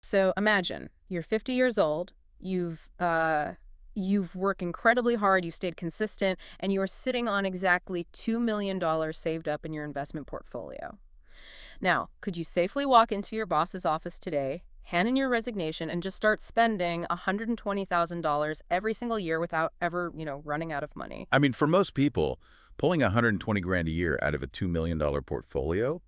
So imagine you're 50 years old, you've worked incredibly hard, you've stayed consistent, and you are sitting on exactly $2 million saved up in your investment portfolio. Now, could you safely walk into your boss's office today, hand in your resignation, and just start spending $120,000 every single year without ever, running out of money? I mean, for most people, pulling 120 grand a year out of a $2 million portfolio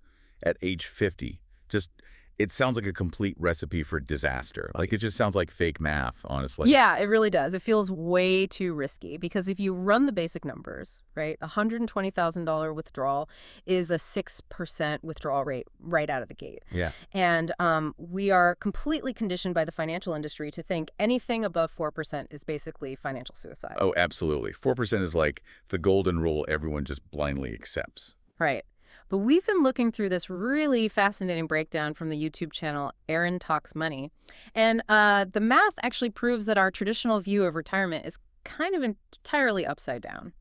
at age 50 just it sounds like a complete recipe for disaster. Like it just sounds like fake math, honestly. Yeah, it really does. It feels way too risky because if you run the basic numbers, right, $120,000 withdrawal is a 6% withdrawal rate right out of the gate. Yeah. And we are completely conditioned by the financial industry to think anything above 4% is basically financial suicide. Oh, absolutely. 4% is like the golden rule everyone just blindly accepts. Right. But we've been looking through this really fascinating breakdown from the YouTube channel Erin Talks Money. And the math actually proves that our traditional view of retirement is kind of entirely upside down.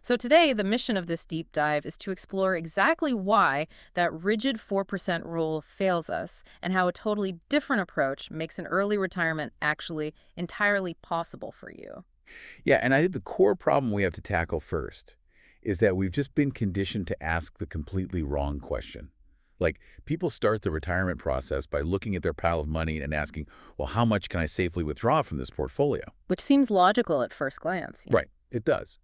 So today, the mission of this deep dive is to explore exactly why that rigid 4% rule fails us and how a totally different approach makes an early retirement actually entirely possible for you. Yeah, and I think the core problem we have to tackle first is that we've just been conditioned to ask the completely wrong question. Like, people start the retirement process by looking at their pile of money and asking, well, how much can I safely withdraw from this portfolio? Which seems logical at first glance. Right, it does.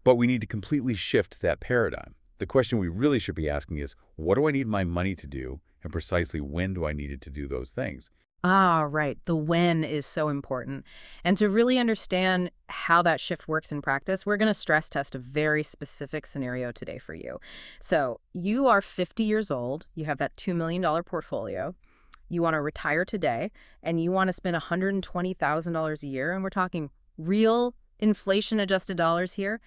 But we need to completely shift that paradigm. The question we really should be asking is, what do I need my money to do, and precisely when do I need it to do those things? Ah, right. The when is so important. And to really understand how that shift works in practice, we're going to stress test a very specific scenario today for you. So you are 50 years old, you have that $2 million portfolio, you want to retire today, and you want to spend $120,000 a year, and we're talking real inflation-adjusted dollars here,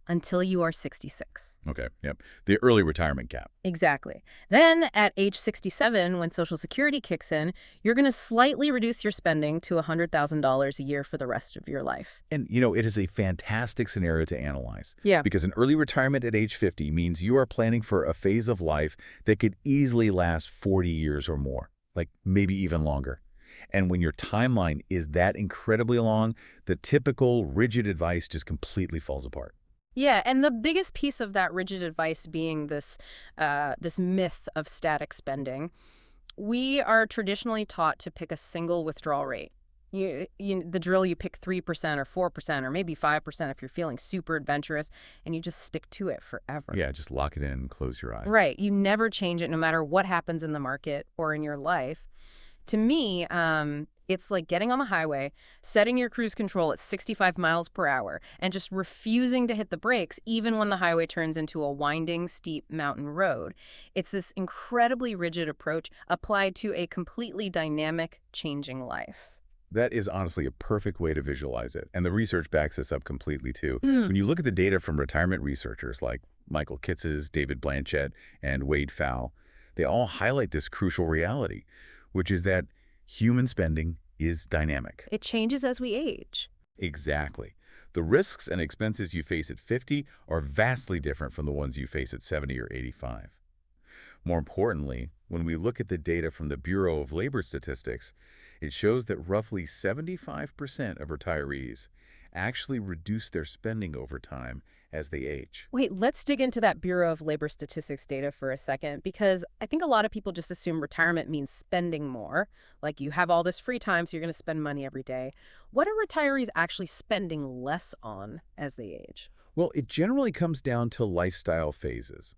until you are 66. Okay, yep. The early retirement gap. Exactly. Then at age 67, when Social Security kicks in, you're going to slightly reduce your spending to $100,000 a year for the rest of your life. And, it is a fantastic scenario to analyze. Yeah. Because an early retirement at age 50 means you are planning for a phase of life that could easily last 40 years or more, like maybe even longer. And when your timeline is that incredibly long, the typical rigid advice just completely falls apart. Yeah, and the biggest piece of that rigid advice being this myth of static spending. We are traditionally taught to pick a single withdrawal rate. The drill, you pick 3% or 4% or maybe 5% if you're feeling super adventurous, and you just stick to it forever. Yeah, just lock it in and close your eyes. Right. You never change it no matter what happens in the market or in your life. To me, it's like getting on the highway, setting your cruise control at 65 miles per hour, and just refusing to hit the brakes even when the highway turns into a winding, steep mountain road. It's this incredibly rigid approach applied to a completely dynamic, changing life. That is honestly a perfect way to visualize it. And the research backs this up completely, too. Mm. When you look at the data from retirement researchers like Michael Kitzes, David Blanchett, and Wade Pfau, they all highlight this crucial reality, which is that human spending is dynamic. It changes as we age. Exactly. The risks and expenses you face at 50 are vastly different from the ones you face at 70 or 85. More importantly, when we look at the data from the Bureau of Labor Statistics, it shows that roughly 75% of retirees actually reduce their spending over time as they age. Wait, let's dig into that Bureau of Labor Statistics data for a second, because I think a lot of people just assume retirement means spending more. Like you have all this free time, so you're going to spend money every day. What are retirees actually spending less on as they age? Well, it generally comes down to lifestyle phases.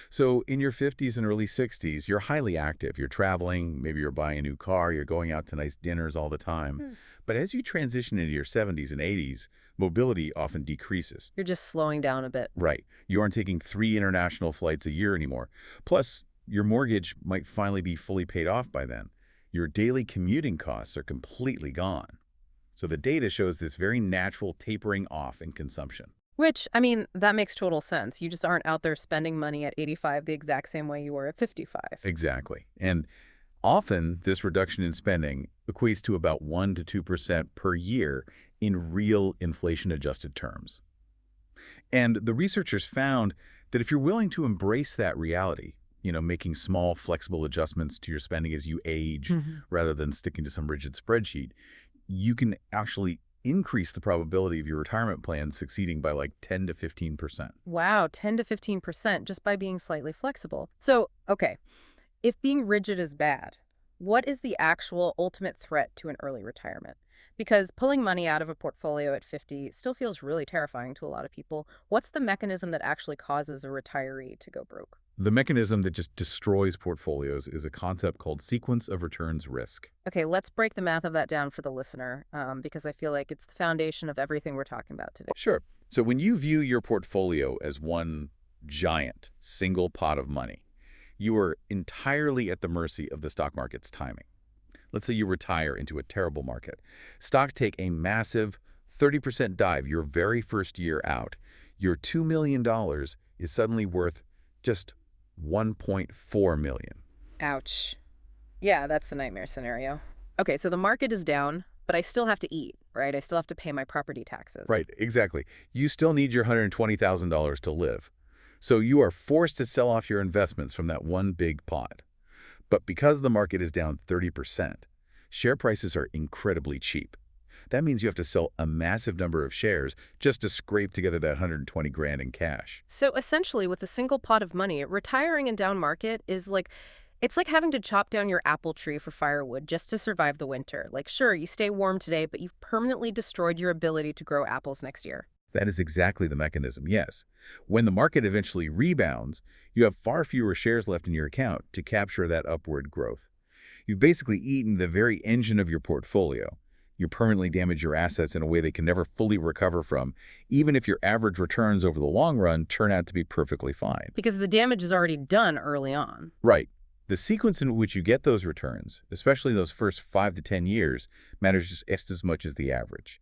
So in your 50s and early 60s, you're highly active. You're traveling, maybe you're buying a new car, you're going out to nice dinners all the time. Hmm. But as you transition into your 70s and 80s, mobility often decreases. You're just slowing down a bit. Right. You aren't taking 3 international flights a year anymore. Plus, your mortgage might finally be fully paid off by then. Your daily commuting costs are completely gone. So the data shows this very natural tapering off in consumption. Which, I mean, that makes total sense. You just aren't out there spending money at 85 the exact same way you were at 55. Exactly. And often, this reduction in spending equates to about 1 to 2% per year in real inflation-adjusted terms. And the researchers found that if you're willing to embrace that reality, making small, flexible adjustments to your spending as you age rather than sticking to some rigid spreadsheet, you can actually increase the probability of your retirement plan succeeding by like 10 to 15%. Wow, 10 to 15% just by being slightly flexible. So, okay, if being rigid is bad, what is the actual ultimate threat to an early retirement? Because pulling money out of a portfolio at 50 still feels really terrifying to a lot of people. What's the mechanism that actually causes a retiree to go broke? The mechanism that just destroys portfolios is a concept called sequence of returns risk. Okay, let's break the math of that down for the listener, because I feel like it's the foundation of everything we're talking about today. Sure. So when you view your portfolio as one giant single pot of money, you are entirely at the mercy of the stock market's timing. Let's say you retire into a terrible market. Stocks take a massive 30% dive your very first year out. Your $2 million is suddenly worth just $1.4 million. Ouch. Yeah, that's the nightmare scenario. Okay, so the market is down, but I still have to eat, right? I still have to pay my property taxes. Right, exactly. You still need your $120,000 to live. So you are forced to sell off your investments from that one big pot. But because the market is down 30%, share prices are incredibly cheap. That means you have to sell a massive number of shares just to scrape together that 120 grand in cash. So essentially, with a single pot of money, retiring in down market is like, it's like having to chop down your apple tree for firewood just to survive the winter. Like, sure, you stay warm today, but you've permanently destroyed your ability to grow apples next year. That is exactly the mechanism, yes. When the market eventually rebounds, you have far fewer shares left in your account to capture that upward growth. You've basically eaten the very engine of your portfolio. You permanently damage your assets in a way they can never fully recover from, even if your average returns over the long run turn out to be perfectly fine. Because the damage is already done early on. Right. The sequence in which you get those returns, especially those first 5 to 10 years, matters just as much as the average.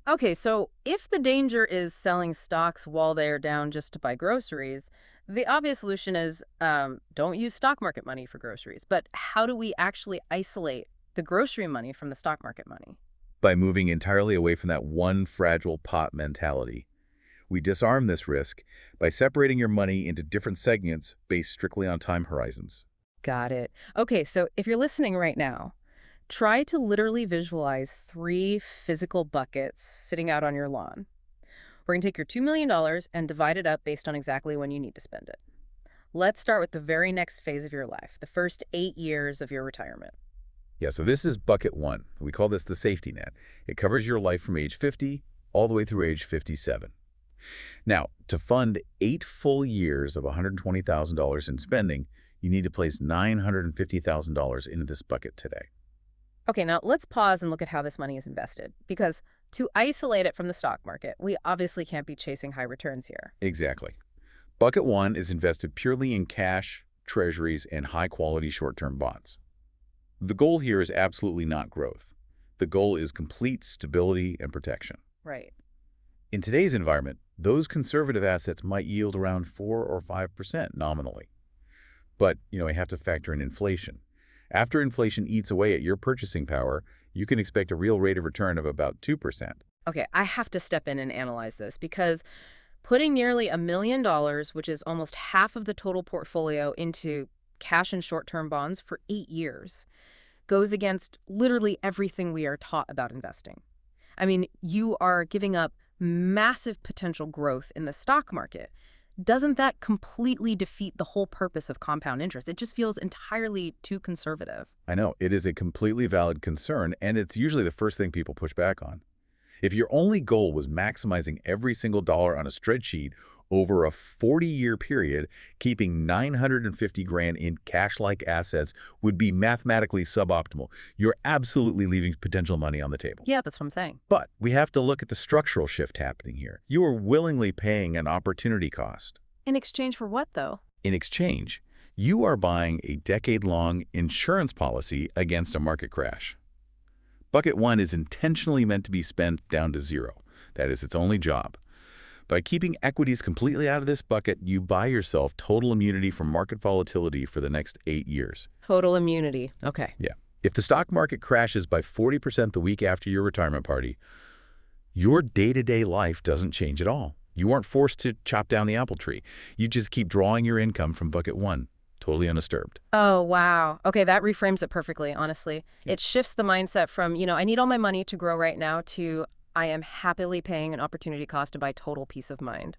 Okay, so if the danger is selling stocks while they're down just to buy groceries, the obvious solution is don't use stock market money for groceries. But how do we actually isolate the grocery money from the stock market money? By moving entirely away from that one fragile pot mentality. We disarm this risk by separating your money into different segments based strictly on time horizons. Got it. Okay, so if you're listening right now, try to literally visualize 3 physical buckets sitting out on your lawn. We're going to take your $2 million and divide it up based on exactly when you need to spend it. Let's start with the very next phase of your life, the first 8 years of your retirement. Yeah, so this is bucket 1. We call this the safety net. It covers your life from age 50 all the way through age 57. Now, to fund 8 full years of $120,000 in spending, you need to place $950,000 into this bucket today. Okay, now let's pause and look at how this money is invested, because to isolate it from the stock market, we obviously can't be chasing high returns here. Exactly. Bucket 1 is invested purely in cash, treasuries, and high-quality short-term bonds. The goal here is absolutely not growth. The goal is complete stability and protection. Right. In today's environment, those conservative assets might yield around 4 or 5% nominally. But, you have to factor in inflation. After inflation eats away at your purchasing power, you can expect a real rate of return of about 2%. Okay, I have to step in and analyze this, because putting nearly $1 million, which is almost half of the total portfolio, into cash and short-term bonds for 8 years goes against literally everything we are taught about investing. I mean, you are giving up massive potential growth in the stock market. Doesn't that completely defeat the whole purpose of compound interest? It just feels entirely too conservative. I know, it is a completely valid concern, and it's usually the first thing people push back on. If your only goal was maximizing every single dollar on a spreadsheet over a 40-year period, keeping 950 grand in cash-like assets would be mathematically suboptimal. You're absolutely leaving potential money on the table. Yeah, that's what I'm saying. But we have to look at the structural shift happening here. You are willingly paying an opportunity cost. In exchange for what, though? In exchange, you are buying a decade-long insurance policy against a market crash. Bucket 1 is intentionally meant to be spent down to zero. That is its only job. By keeping equities completely out of this bucket, you buy yourself total immunity from market volatility for the next 8 years. Total immunity. Okay. Yeah. If the stock market crashes by 40% the week after your retirement party, your day-to-day life doesn't change at all. You aren't forced to chop down the apple tree. You just keep drawing your income from bucket 1. totally undisturbed. Oh, wow. Okay, that reframes it perfectly, honestly. Yeah. It shifts the mindset from, I need all my money to grow right now to I am happily paying an opportunity cost to buy total peace of mind.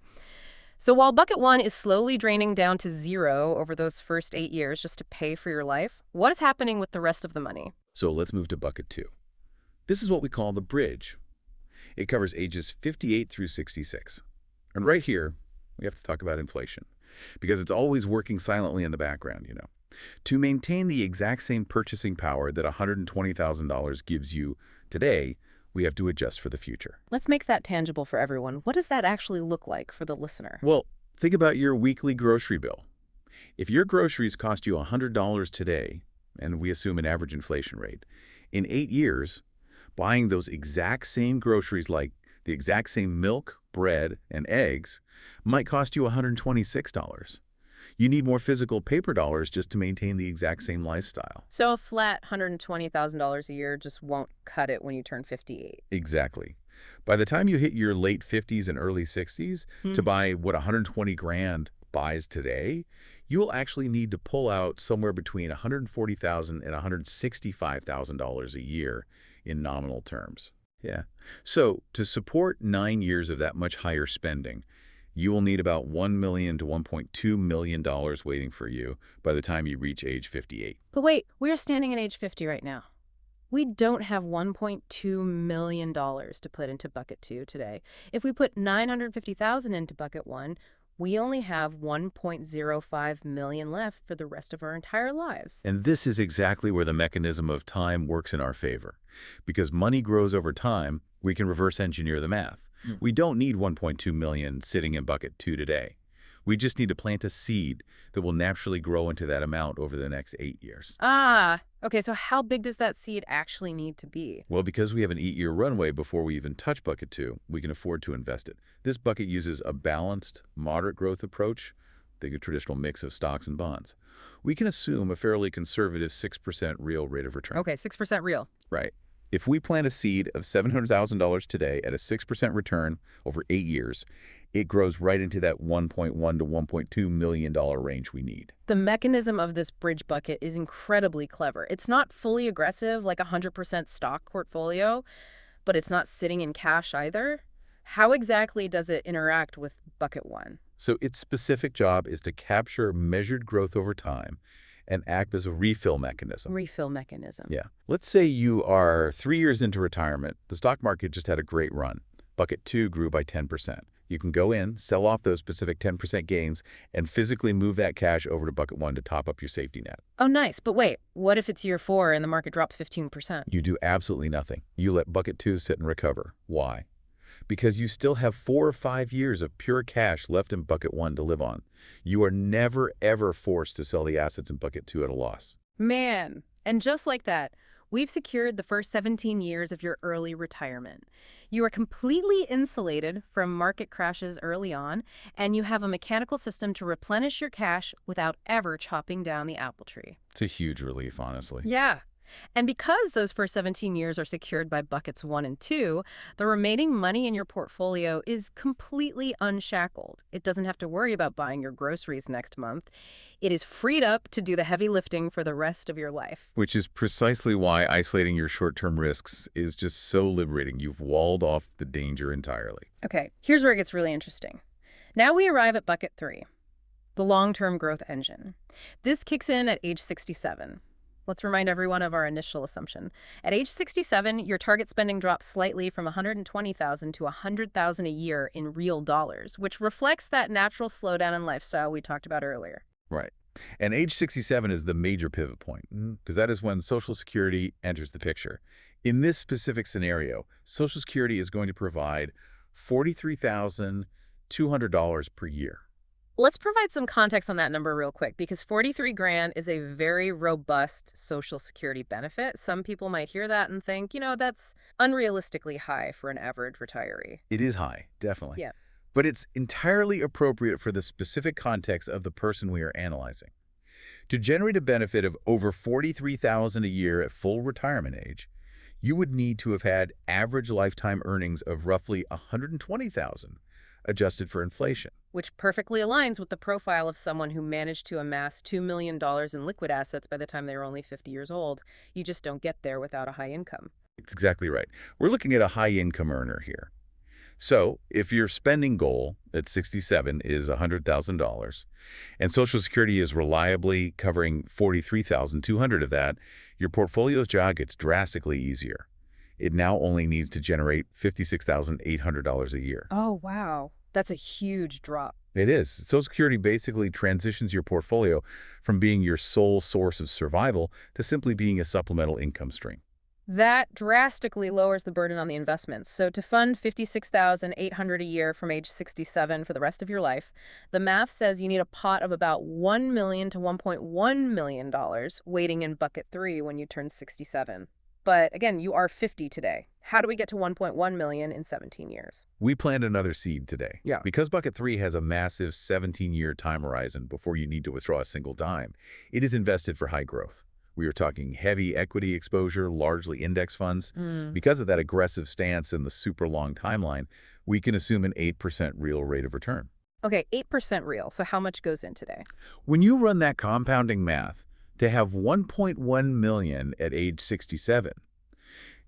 So while bucket one is slowly draining down to zero over those first 8 years just to pay for your life, what is happening with the rest of the money? So let's move to bucket 2. This is what we call the bridge. It covers ages 58 through 66. And right here, we have to talk about inflation, because it's always working silently in the background. To maintain the exact same purchasing power that $120,000 gives you today, we have to adjust for the future. Let's make that tangible for everyone. What does that actually look like for the listener? Well, think about your weekly grocery bill. If your groceries cost you $100 today, and we assume an average inflation rate, in 8 years, buying those exact same groceries, like the exact same milk, bread, and eggs, might cost you $126. You need more physical paper dollars just to maintain the exact same lifestyle. So a flat $120,000 a year just won't cut it when you turn 58. Exactly. By the time you hit your late 50s and early 60s, to Hmm. buy what 120 grand buys today, you will actually need to pull out somewhere between $140,000 and $165,000 a year in nominal terms. Yeah. So to support 9 years of that much higher spending, you will need about $1 million to $1.2 million waiting for you by the time you reach age 58. But wait, we're standing at age 50 right now. We don't have $1.2 million to put into bucket two today. If we put $950,000 into bucket one, we only have $1.05 million left for the rest of our entire lives. And this is exactly where the mechanism of time works in our favor. Because money grows over time, we can reverse engineer the math. We don't need 1.2 million sitting in bucket 2 today. We just need to plant a seed that will naturally grow into that amount over the next 8 years. Okay, so how big does that seed actually need to be? Well, because we have an 8-year runway before we even touch bucket 2, we can afford to invest it. This bucket uses a balanced, moderate growth approach, the traditional mix of stocks and bonds. We can assume a fairly conservative 6% real rate of return. Okay, 6% real. Right. If we plant a seed of $700,000 today at a 6% return over 8 years, it grows right into that $1.1 to $1.2 million range we need. The mechanism of this bridge bucket is incredibly clever. It's not fully aggressive like a 100% stock portfolio, but it's not sitting in cash either. How exactly does it interact with bucket one? So its specific job is to capture measured growth over time and act as a refill mechanism. Refill mechanism. Yeah. Let's say you are 3 years into retirement. The stock market just had a great run. Bucket 2 grew by 10%. You can go in, sell off those specific 10% gains, and physically move that cash over to bucket 1 to top up your safety net. Oh, nice. But wait, what if it's year 4 and the market drops 15%? You do absolutely nothing. You let bucket 2 sit and recover. Why? Because you still have 4 or 5 years of pure cash left in bucket 1 to live on. You are never, ever forced to sell the assets in bucket 2 at a loss. Man, and just like that, we've secured the first 17 years of your early retirement. You are completely insulated from market crashes early on, and you have a mechanical system to replenish your cash without ever chopping down the apple tree. It's a huge relief, honestly. Yeah. And because those first 17 years are secured by buckets 1 and 2, the remaining money in your portfolio is completely unshackled. It doesn't have to worry about buying your groceries next month. It is freed up to do the heavy lifting for the rest of your life. Which is precisely why isolating your short-term risks is just so liberating. You've walled off the danger entirely. Okay, here's where it gets really interesting. Now we arrive at bucket 3, the long-term growth engine. This kicks in at age 67. Let's remind everyone of our initial assumption. At age 67, your target spending drops slightly from $120,000 to $100,000 a year in real dollars, which reflects that natural slowdown in lifestyle we talked about earlier. Right. And age 67 is the major pivot point, because that is when Social Security enters the picture. In this specific scenario, Social Security is going to provide $43,200 per year. Let's provide some context on that number real quick, because 43 grand is a very robust Social Security benefit. Some people might hear that and think, that's unrealistically high for an average retiree. It is high, definitely. Yeah. But it's entirely appropriate for the specific context of the person we are analyzing. To generate a benefit of over $43,000 a year at full retirement age, you would need to have had average lifetime earnings of roughly $120,000. adjusted for inflation. Which perfectly aligns with the profile of someone who managed to amass $2 million in liquid assets by the time they were only 50 years old. You just don't get there without a high income. It's exactly right. We're looking at a high-income earner here. So if your spending goal at 67 is $100,000 and Social Security is reliably covering 43,200 of that, your portfolio's job gets drastically easier. It now only needs to generate $56,800 a year. Oh, wow. That's a huge drop. It is. Social Security basically transitions your portfolio from being your sole source of survival to simply being a supplemental income stream. That drastically lowers the burden on the investments. So to fund $56,800 a year from age 67 for the rest of your life, the math says you need a pot of about $1 million to $1.1 million waiting in bucket 3 when you turn 67. But again, you are 50 today. How do we get to 1.1 million in 17 years? We plant another seed today. Yeah. Because bucket 3 has a massive 17-year time horizon before you need to withdraw a single dime, it is invested for high growth. We are talking heavy equity exposure, largely index funds. Because of that aggressive stance and the super long timeline, we can assume an 8% real rate of return. Okay, 8% real. So how much goes in today? When you run that compounding math, to have 1.1 million at age 67,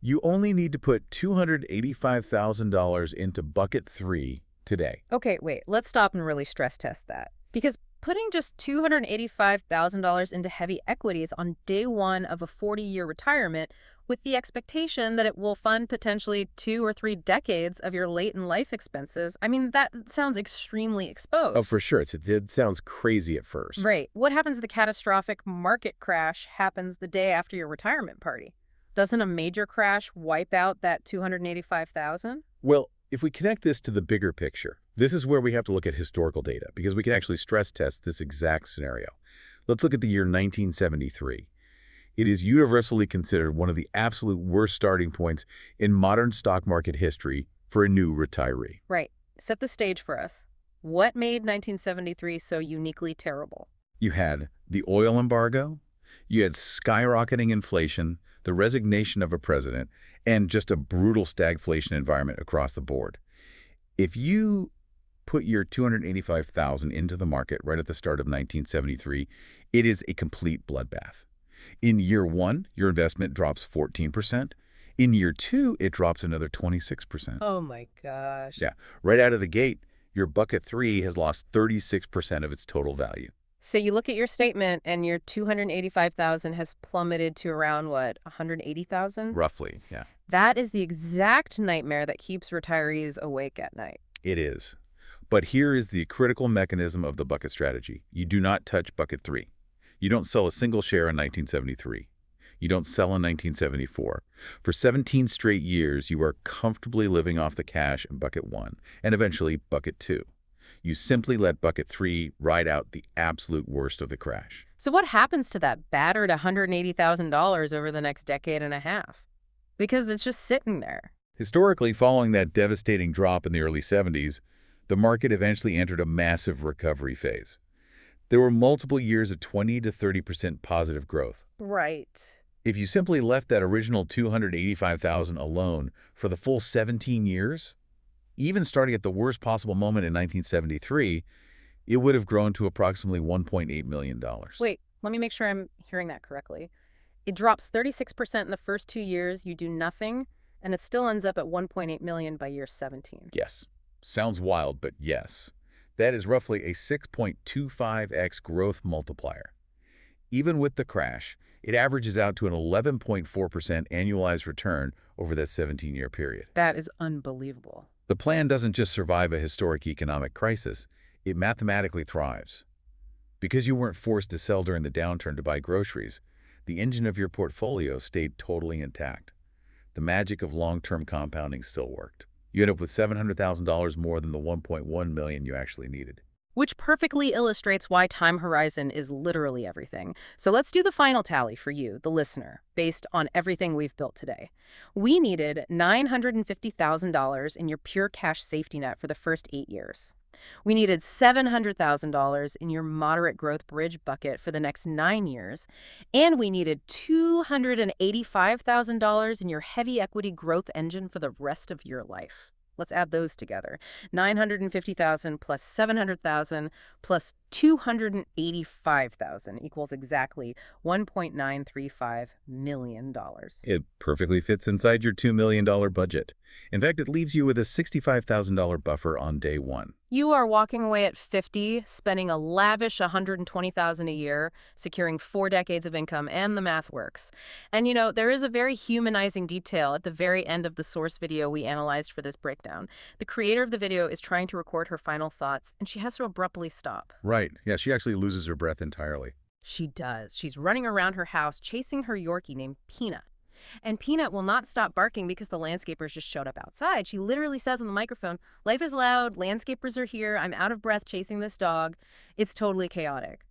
you only need to put $285,000 into bucket 3 today. Okay, wait, let's stop and really stress test that. Because putting just $285,000 into heavy equities on day one of a 40-year retirement with the expectation that it will fund potentially 2 or 3 decades of your late in life expenses, I mean, that sounds extremely exposed. Oh, for sure. It sounds crazy at first. Right. What happens if the catastrophic market crash happens the day after your retirement party? Doesn't a major crash wipe out that $285,000? Well, if we connect this to the bigger picture, this is where we have to look at historical data because we can actually stress test this exact scenario. Let's look at the year 1973. It is universally considered one of the absolute worst starting points in modern stock market history for a new retiree. Right. Set the stage for us. What made 1973 so uniquely terrible? You had the oil embargo, you had skyrocketing inflation, the resignation of a president, and just a brutal stagflation environment across the board. If you put your $285,000 into the market right at the start of 1973, it is a complete bloodbath. In year 1, your investment drops 14%. In year 2, it drops another 26%. Oh my gosh. Yeah, right out of the gate, your bucket 3 has lost 36% of its total value. So you look at your statement and your $285,000 has plummeted to around what, $180,000? Roughly, yeah. That is the exact nightmare that keeps retirees awake at night. It is. But here is the critical mechanism of the bucket strategy. You do not touch bucket 3. You don't sell a single share in 1973. You don't sell in 1974. For 17 straight years, you are comfortably living off the cash in bucket 1 and eventually bucket 2. You simply let bucket 3 ride out the absolute worst of the crash. So what happens to that battered $180,000 over the next decade and a half? Because it's just sitting there. Historically, following that devastating drop in the early 70s, the market eventually entered a massive recovery phase. There were multiple years of 20 to 30% positive growth. Right. If you simply left that original $285,000 alone for the full 17 years, even starting at the worst possible moment in 1973, it would have grown to approximately $1.8 million. Wait, let me make sure I'm hearing that correctly. It drops 36% in the first 2 years, you do nothing, and it still ends up at $1.8 million by year 17. Yes. Sounds wild, but yes. That is roughly a 6.25x growth multiplier. Even with the crash, it averages out to an 11.4% annualized return over that 17-year period. That is unbelievable. The plan doesn't just survive a historic economic crisis, it mathematically thrives. Because you weren't forced to sell during the downturn to buy groceries, the engine of your portfolio stayed totally intact. The magic of long-term compounding still worked. You end up with $700,000 more than the $1.1 million you actually needed. Which perfectly illustrates why time horizon is literally everything. So let's do the final tally for you, the listener, based on everything we've built today. We needed $950,000 in your pure cash safety net for the first 8 years. We needed $700,000 in your moderate growth bridge bucket for the next 9 years. And we needed $285,000 in your heavy equity growth engine for the rest of your life. Let's add those together. 950,000 plus 700,000 plus 285,000 equals exactly $1.935 million. It perfectly fits inside your $2 million budget. In fact, it leaves you with a $65,000 buffer on day one. You are walking away at 50, spending a lavish $120,000 a year, securing 4 decades of income, and the math works. And there is a very humanizing detail at the very end of the source video we analyzed for this breakdown. The creator of the video is trying to record her final thoughts, and she has to abruptly stop. Right. Yeah, she actually loses her breath entirely. She does. She's running around her house chasing her Yorkie named Peanut. And Peanut will not stop barking because the landscapers just showed up outside. She literally says on the microphone, "Life is loud, landscapers are here, I'm out of breath chasing this dog." It's totally chaotic.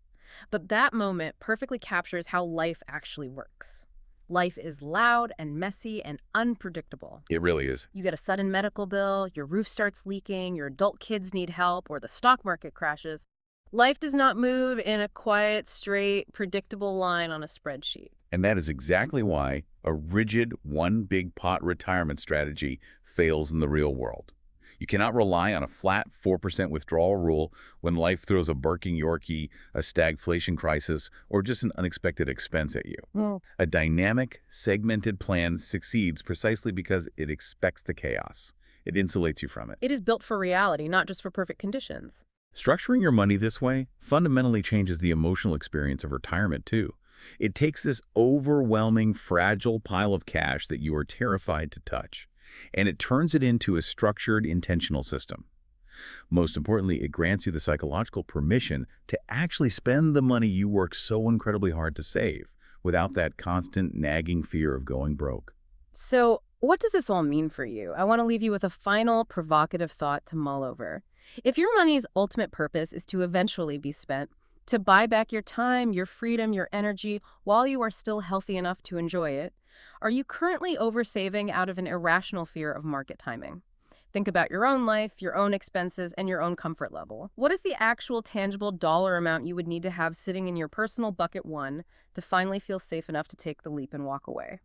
But that moment perfectly captures how life actually works. Life is loud and messy and unpredictable. It really is. You get a sudden medical bill, your roof starts leaking, your adult kids need help, or the stock market crashes. Life does not move in a quiet, straight, predictable line on a spreadsheet. And that is exactly why a rigid one big pot retirement strategy fails in the real world. You cannot rely on a flat 4% withdrawal rule when life throws a barking Yorkie, a stagflation crisis, or just an unexpected expense at you. A dynamic, segmented plan succeeds precisely because it expects the chaos. It insulates you from it. It is built for reality, not just for perfect conditions. Structuring your money this way fundamentally changes the emotional experience of retirement, too. It takes this overwhelming, fragile pile of cash that you are terrified to touch, and it turns it into a structured, intentional system. Most importantly, it grants you the psychological permission to actually spend the money you work so incredibly hard to save without that constant, nagging fear of going broke. So, what does this all mean for you? I want to leave you with a final, provocative thought to mull over. If your money's ultimate purpose is to eventually be spent, to buy back your time, your freedom, your energy, while you are still healthy enough to enjoy it, are you currently oversaving out of an irrational fear of market timing? Think about your own life, your own expenses, and your own comfort level. What is the actual tangible dollar amount you would need to have sitting in your personal bucket one to finally feel safe enough to take the leap and walk away?